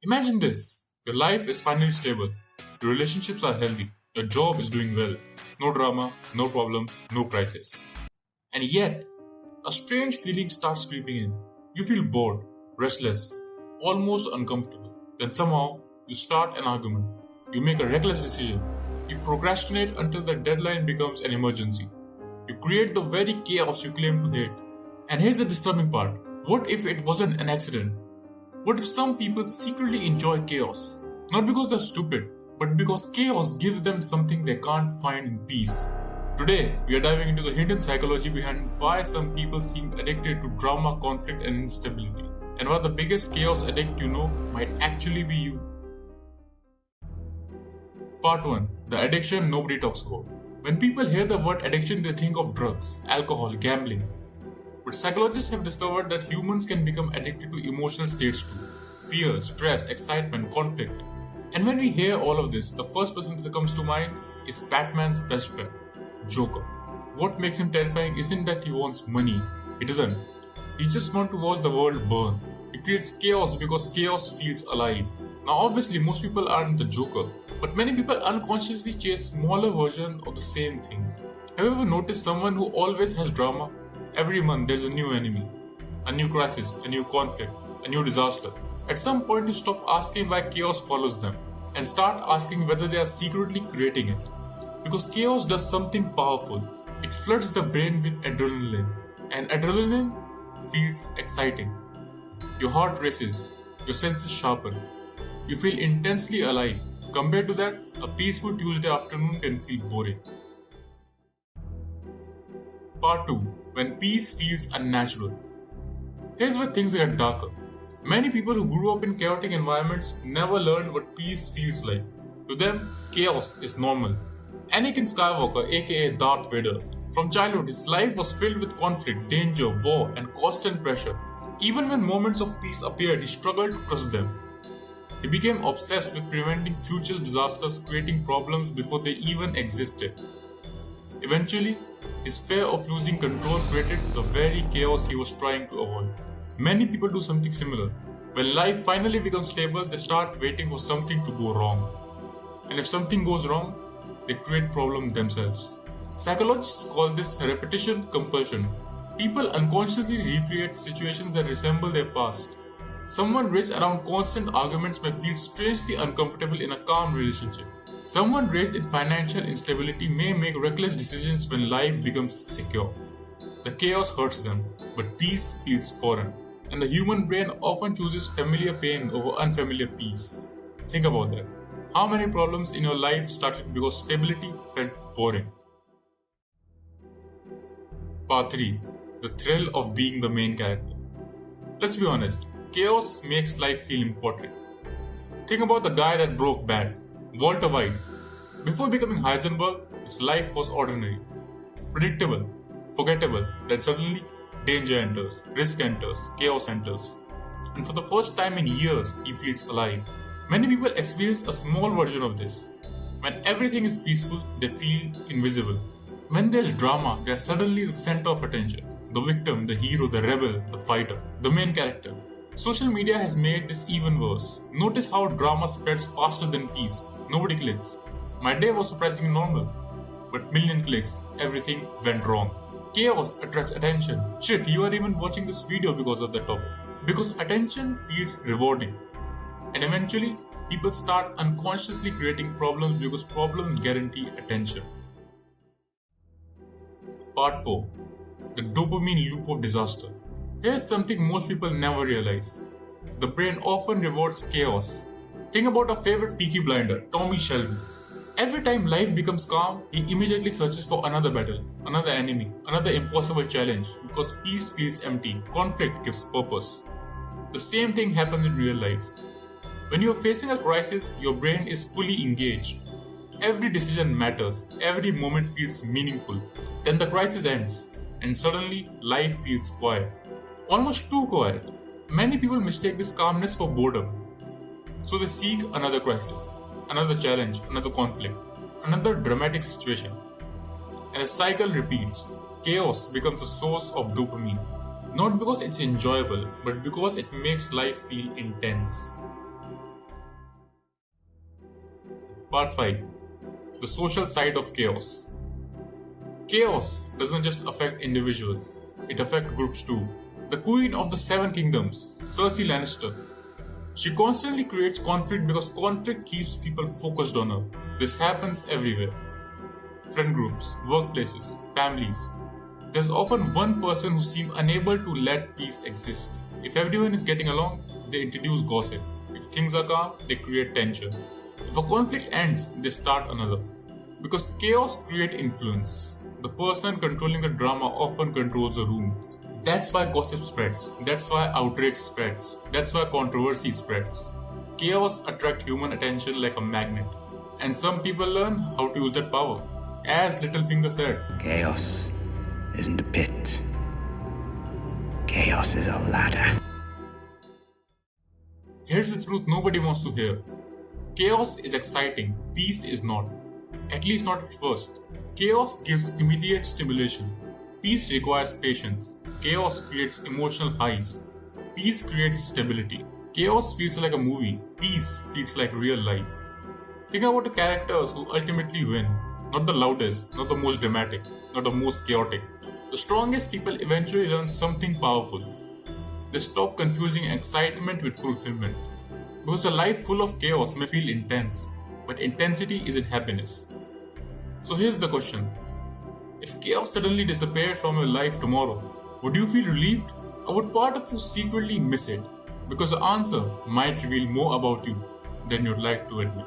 Imagine this. Your life is finally stable. Your relationships are healthy. Your job is doing well. No drama, no problems, no crisis. And yet, a strange feeling starts creeping in. You feel bored, restless, almost uncomfortable. Then somehow, you start an argument. You make a reckless decision. You procrastinate until the deadline becomes an emergency. You create the very chaos you claim to hate. And here's the disturbing part. What if it wasn't an accident? What if some people secretly enjoy chaos? Not because they're stupid, but because chaos gives them something they can't find in peace. Today, we are diving into the hidden psychology behind why some people seem addicted to drama, conflict, and instability, and why the biggest chaos addict you know might actually be you. Part 1. The addiction nobody talks about. When people hear the word addiction, they think of drugs, alcohol, gambling. But psychologists have discovered that humans can become addicted to emotional states too. Fear, stress, excitement, conflict. And when we hear all of this, the first person that comes to mind is Batman's best friend, Joker. What makes him terrifying isn't that he wants money. He doesn't. He just wants to watch the world burn. He creates chaos because chaos feels alive. Now obviously most people aren't the Joker, but many people unconsciously chase smaller versions of the same thing. Have you ever noticed someone who always has drama? Every month there's a new enemy, a new crisis, a new conflict, a new disaster. At some point you stop asking why chaos follows them and start asking whether they are secretly creating it. Because chaos does something powerful. It floods the brain with adrenaline, and adrenaline feels exciting. Your heart races, your senses sharpen, you feel intensely alive. Compared to that, a peaceful Tuesday afternoon can feel boring. Part 2. When peace feels unnatural. Here's where things get darker. Many people who grew up in chaotic environments never learned what peace feels like. To them, chaos is normal. Anakin Skywalker, aka Darth Vader, from childhood his life was filled with conflict, danger, war, and constant pressure. Even when moments of peace appeared, he struggled to trust them. He became obsessed with preventing future disasters, creating problems before they even existed. Eventually, his fear of losing control created the very chaos he was trying to avoid. Many people do something similar. When life finally becomes stable, they start waiting for something to go wrong. And if something goes wrong, they create problems themselves. Psychologists call this repetition compulsion. People unconsciously recreate situations that resemble their past. Someone raised around constant arguments may feel strangely uncomfortable in a calm relationship. Someone raised in financial instability may make reckless decisions when life becomes secure. The chaos hurts them, but peace feels foreign. And the human brain often chooses familiar pain over unfamiliar peace. Think about that. How many problems in your life started because stability felt boring? Part 3. The thrill of being the main character. Let's be honest, chaos makes life feel important. Think about the guy that broke bad, Walter White. Before becoming Heisenberg, his life was ordinary, predictable, forgettable. Then suddenly, danger enters, risk enters, chaos enters. And for the first time in years, he feels alive. Many people experience a small version of this. When everything is peaceful, they feel invisible. When there's drama, they're suddenly the center of attention. The victim, the hero, the rebel, the fighter, the main character. Social media has made this even worse. Notice how drama spreads faster than peace. Nobody clicks. My day was surprisingly normal. But million clicks, everything went wrong. Chaos attracts attention. Shit, you are even watching this video because of that topic. Because attention feels rewarding. And eventually, people start unconsciously creating problems because problems guarantee attention. Part 4. The dopamine loop of disaster. Here's something most people never realize. The brain often rewards chaos. Think about our favorite Peaky Blinder, Tommy Shelby. Every time life becomes calm, he immediately searches for another battle, another enemy, another impossible challenge because peace feels empty, conflict gives purpose. The same thing happens in real life. When you are facing a crisis, your brain is fully engaged. Every decision matters, every moment feels meaningful. Then the crisis ends, and suddenly life feels quiet. Almost too quiet. Many people mistake this calmness for boredom. So they seek another crisis, another challenge, another conflict, another dramatic situation. And the cycle repeats. Chaos becomes a source of dopamine. Not because it's enjoyable, but because it makes life feel intense. Part 5. The social side of chaos. Chaos doesn't just affect individuals, it affects groups too. The Queen of the Seven Kingdoms, Cersei Lannister. She constantly creates conflict because conflict keeps people focused on her. This happens everywhere. Friend groups, workplaces, families. There's often one person who seems unable to let peace exist. If everyone is getting along, they introduce gossip. If things are calm, they create tension. If a conflict ends, they start another. Because chaos creates influence. The person controlling the drama often controls the room. That's why gossip spreads. That's why outrage spreads. That's why controversy spreads. Chaos attracts human attention like a magnet. And some people learn how to use that power. As Littlefinger said, chaos isn't a pit. Chaos is a ladder. Here's the truth nobody wants to hear. Chaos is exciting, peace is not. At least not at first. Chaos gives immediate stimulation. Peace requires patience. Chaos creates emotional highs. Peace creates stability. Chaos feels like a movie. Peace feels like real life. Think about the characters who ultimately win. Not the loudest, not the most dramatic, not the most chaotic. The strongest people eventually learn something powerful. They stop confusing excitement with fulfillment. Because a life full of chaos may feel intense, but intensity isn't happiness. So here's the question. If chaos suddenly disappeared from your life tomorrow, would you feel relieved? Or would part of you secretly miss it? Because the answer might reveal more about you than you'd like to admit.